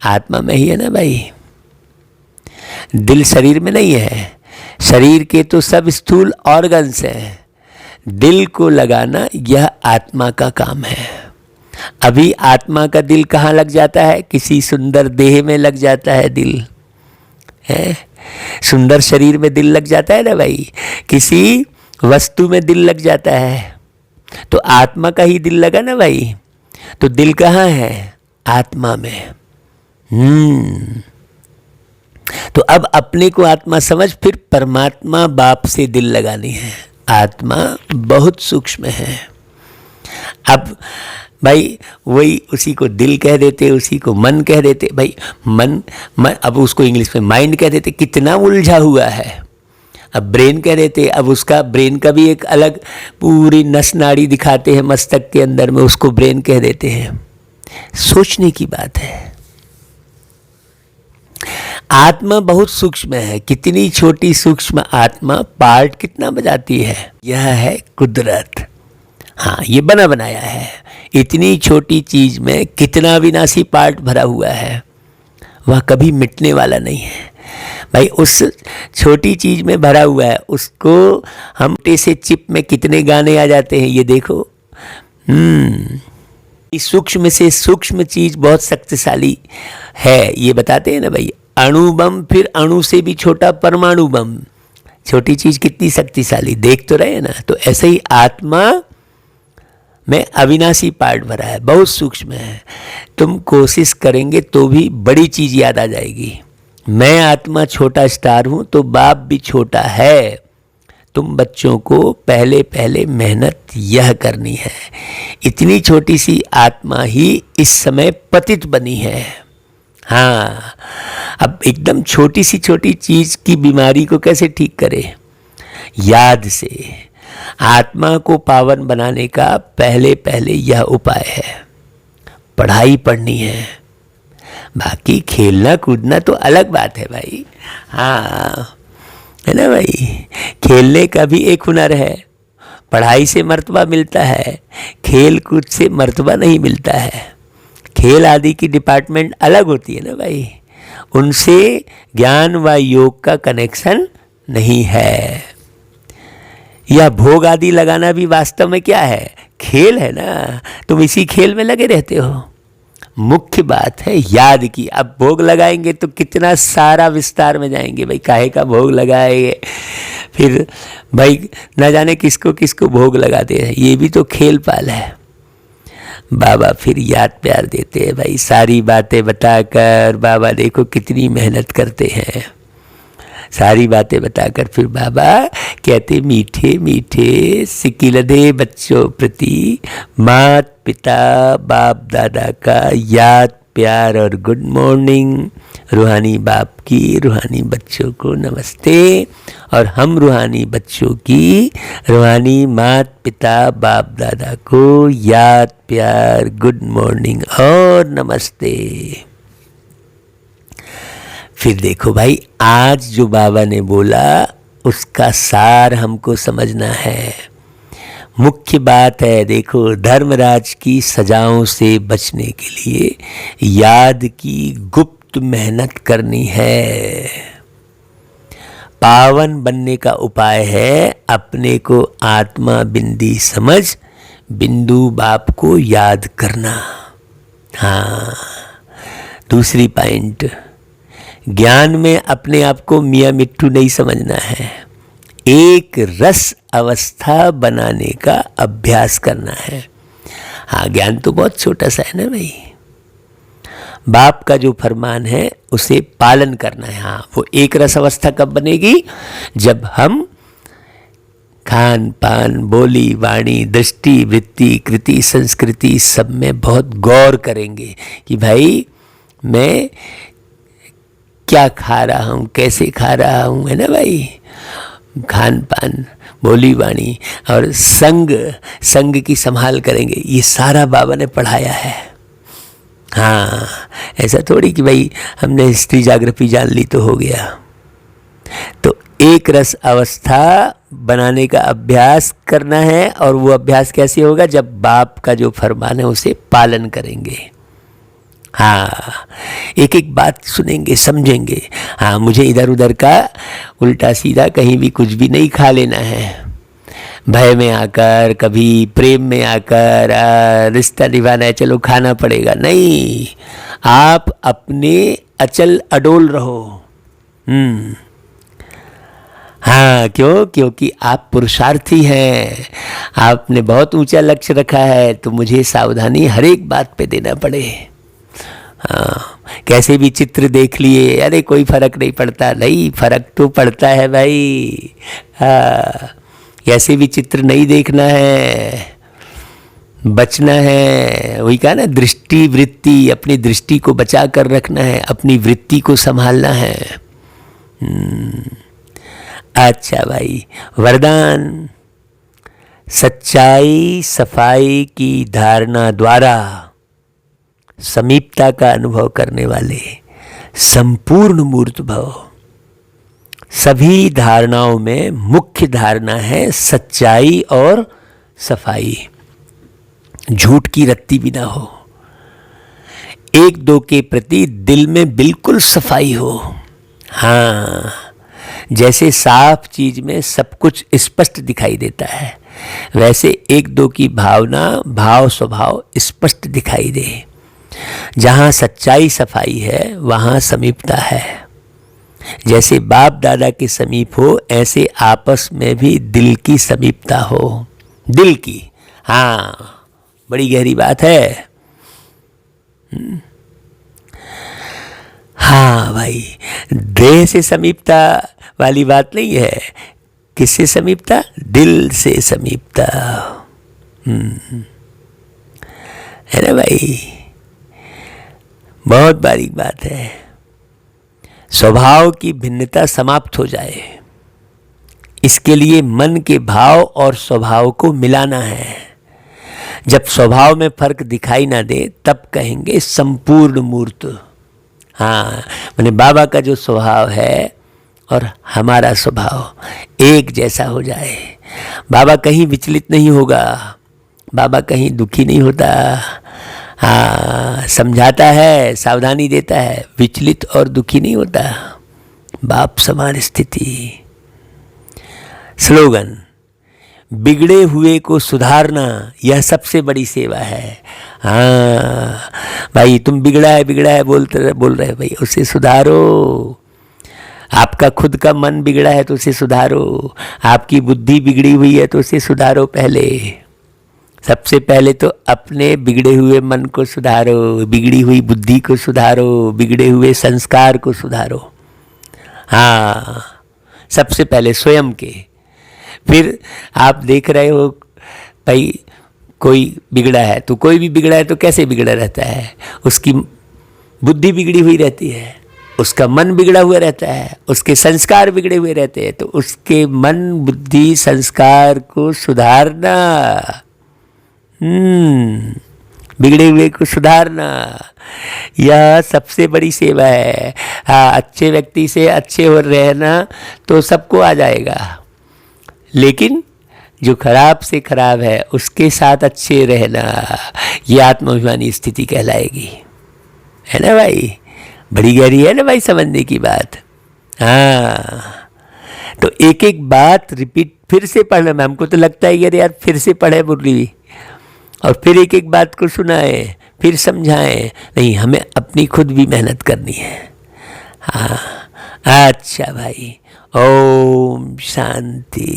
आत्मा में ही है ना भाई। दिल शरीर में नहीं है। शरीर के तो सब स्थूल ऑर्गन्स हैं, दिल को लगाना यह आत्मा का काम है। अभी आत्मा का दिल कहाँ लग जाता है? किसी सुंदर देह में लग जाता है दिल है। सुंदर शरीर में दिल लग जाता है ना भाई, किसी वस्तु में दिल लग जाता है। तो आत्मा का ही दिल लगा ना भाई। तो दिल कहाँ है? आत्मा में। तो अब अपने को आत्मा समझ, फिर परमात्मा बाप से दिल लगानी है। आत्मा बहुत सूक्ष्म है। अब भाई वही उसी को दिल कह देते, उसी को मन कह देते। भाई मन अब उसको इंग्लिश में माइंड कह देते, कितना उलझा हुआ है। अब ब्रेन कह देते, अब उसका ब्रेन का भी एक अलग पूरी नस नाड़ी दिखाते हैं मस्तक के अंदर में, उसको ब्रेन कह देते हैं। सोचने की बात है। आत्मा बहुत सूक्ष्म है। कितनी छोटी सूक्ष्म आत्मा पार्ट कितना बजाती है। यह है कुदरत। हाँ, ये बना बनाया है। इतनी छोटी चीज में कितना विनाशी पार्ट भरा हुआ है, वह कभी मिटने वाला नहीं है भाई। उस छोटी चीज में भरा हुआ है, उसको हम से चिप में कितने गाने आ जाते हैं ये देखो। सूक्ष्म से सूक्ष्म चीज बहुत शक्तिशाली है, ये बताते हैं ना भाई। अणु बम, फिर अणु से भी छोटा परमाणु बम। छोटी चीज कितनी शक्तिशाली, देख तो रहे हैं ना। तो ऐसे ही आत्मा में अविनाशी पार्ट भरा है, बहुत सूक्ष्म है। तुम कोशिश करेंगे तो भी बड़ी चीज याद आ जाएगी। मैं आत्मा छोटा स्टार हूं तो बाप भी छोटा है। तुम बच्चों को पहले पहले मेहनत यह करनी है। इतनी छोटी सी आत्मा ही इस समय पतित बनी है। हाँ, अब एकदम छोटी सी छोटी चीज की बीमारी को कैसे ठीक करे? याद से। आत्मा को पावन बनाने का पहले पहले यह उपाय है। पढ़ाई पढ़नी है, बाकी खेलना कूदना तो अलग बात है भाई। हाँ, है ना भाई। खेलने का भी एक हुनर है। पढ़ाई से मर्तबा मिलता है, खेल कूद से मर्तबा नहीं मिलता है। खेल आदि की डिपार्टमेंट अलग होती है ना भाई, उनसे ज्ञान व योग का कनेक्शन नहीं है। यह भोग आदि लगाना भी वास्तव में क्या है? खेल है ना। तुम इसी खेल में लगे रहते हो। मुख्य बात है याद की। अब भोग लगाएंगे तो कितना सारा विस्तार में जाएंगे भाई। काहे का भोग लगाएंगे, फिर भाई न जाने किसको किसको भोग लगाते हैं। ये भी तो खेल पाल है। बाबा फिर याद प्यार देते हैं भाई, सारी बातें बताकर। बाबा देखो कितनी मेहनत करते हैं। सारी बातें बताकर फिर बाबा कहते, मीठे मीठे सिकिलदे बच्चों प्रति मात पिता बाप दादा का याद प्यार और गुड मॉर्निंग। रूहानी बाप की रूहानी बच्चों को नमस्ते, और हम रूहानी बच्चों की रूहानी मात पिता बाप दादा को याद प्यार गुड मॉर्निंग और नमस्ते। फिर देखो भाई, आज जो बाबा ने बोला उसका सार हमको समझना है। मुख्य बात है, देखो, धर्मराज की सजाओं से बचने के लिए याद की गुप्त मेहनत करनी है। पावन बनने का उपाय है अपने को आत्मा बिंदी समझ बिंदु बाप को याद करना। हाँ, दूसरी पॉइंट, ज्ञान में अपने आप को मियाँ मिट्टू नहीं समझना है। एक रस अवस्था बनाने का अभ्यास करना है। हाँ, ज्ञान तो बहुत छोटा सा है ना भाई। बाप का जो फरमान है उसे पालन करना है। हाँ, वो एक रस अवस्था कब बनेगी? जब हम खान पान बोली वाणी दृष्टि वृत्ति कृति संस्कृति सब में बहुत गौर करेंगे कि भाई मैं क्या खा रहा हूँ, कैसे खा रहा हूँ, है ना भाई। खान पान बोली वाणी और संग की संभाल करेंगे। ये सारा बाबा ने पढ़ाया है। हाँ, ऐसा थोड़ी कि भाई हमने हिस्ट्री ज्योग्राफी जान ली तो हो गया। तो एक रस अवस्था बनाने का अभ्यास करना है, और वो अभ्यास कैसे होगा? जब बाप का जो फरमान है उसे पालन करेंगे। हाँ, एक एक बात सुनेंगे, समझेंगे। हाँ, मुझे इधर उधर का उल्टा सीधा कहीं भी कुछ भी नहीं खा लेना है। भय में आकर, कभी प्रेम में आकर रिश्ता निभाना है, चलो खाना पड़ेगा, नहीं। आप अपने अचल अडोल रहो। हाँ, क्यों? क्योंकि आप पुरुषार्थी हैं, आपने बहुत ऊंचा लक्ष्य रखा है, तो मुझे सावधानी हर एक बात पे देना पड़े। हाँ, कैसे भी चित्र देख लिए, अरे कोई फर्क नहीं पड़ता, नहीं फर्क तो पड़ता है भाई। हाँ, कैसे भी चित्र नहीं देखना है, बचना है। वही कहा ना, दृष्टि वृत्ति, अपनी दृष्टि को बचा कर रखना है, अपनी वृत्ति को संभालना है। अच्छा भाई, वरदान, सच्चाई सफाई की धारणा द्वारा समीपता का अनुभव करने वाले संपूर्ण मूर्त भव। सभी धारणाओं में मुख्य धारणा है सच्चाई और सफाई, झूठ की रत्ती भी ना हो, एक दो के प्रति दिल में बिल्कुल सफाई हो। हाँ, जैसे साफ चीज में सब कुछ स्पष्ट दिखाई देता है, वैसे एक दो की भावना, भाव स्वभाव स्पष्ट दिखाई दे। जहाँ सच्चाई सफाई है वहाँ समीपता है। जैसे बाप दादा के समीप हो, ऐसे आपस में भी दिल की समीपता हो, दिल की। हाँ, बड़ी गहरी बात है। हाँ भाई, देह से समीपता वाली बात नहीं है। किससे समीपता? दिल से समीपता। है ना भाई, बहुत बारीक बात है। स्वभाव की भिन्नता समाप्त हो जाए, इसके लिए मन के भाव और स्वभाव को मिलाना है। जब स्वभाव में फर्क दिखाई ना दे, तब कहेंगे संपूर्ण मूर्त। हाँ, मैंने बाबा का जो स्वभाव है और हमारा स्वभाव एक जैसा हो जाए। बाबा कहीं विचलित नहीं होगा, बाबा कहीं दुखी नहीं होता। हाँ, समझाता है, सावधानी देता है, विचलित और दुखी नहीं होता। बाप समान स्थिति। स्लोगन, बिगड़े हुए को सुधारना, यह सबसे बड़ी सेवा है। हाँ भाई, तुम बिगड़ा है बोल रहे भाई, उसे सुधारो। आपका खुद का मन बिगड़ा है तो उसे सुधारो, आपकी बुद्धि बिगड़ी हुई है तो उसे सुधारो। पहले, सबसे पहले तो अपने बिगड़े हुए मन को सुधारो, बिगड़ी हुई बुद्धि को सुधारो, बिगड़े हुए संस्कार को सुधारो। हाँ, सबसे पहले स्वयं के। फिर आप देख रहे हो भाई, कोई बिगड़ा है तो, कोई भी बिगड़ा है तो कैसे बिगड़ा रहता है? उसकी बुद्धि बिगड़ी हुई रहती है, उसका मन बिगड़ा हुआ रहता है, उसके संस्कार बिगड़े हुए रहते हैं। तो उसके मन बुद्धि संस्कार को सुधारना, बिगड़े हुए को सुधारना, यह सबसे बड़ी सेवा है। हाँ, अच्छे व्यक्ति से अच्छे हो रहना तो सबको आ जाएगा, लेकिन जो खराब से खराब है उसके साथ अच्छे रहना, ये आत्माभिमानी स्थिति कहलाएगी। है ना भाई, बड़ी गहरी है ना भाई समझने की बात। हाँ, तो एक एक बात रिपीट फिर से पढ़ना। मैं, हमको तो लगता है यार फिर से पढ़े मुरली, और फिर एक एक बात को सुनाए, फिर समझाएं। नहीं, हमें अपनी खुद भी मेहनत करनी है। हाँ, अच्छा भाई, ओम शांति।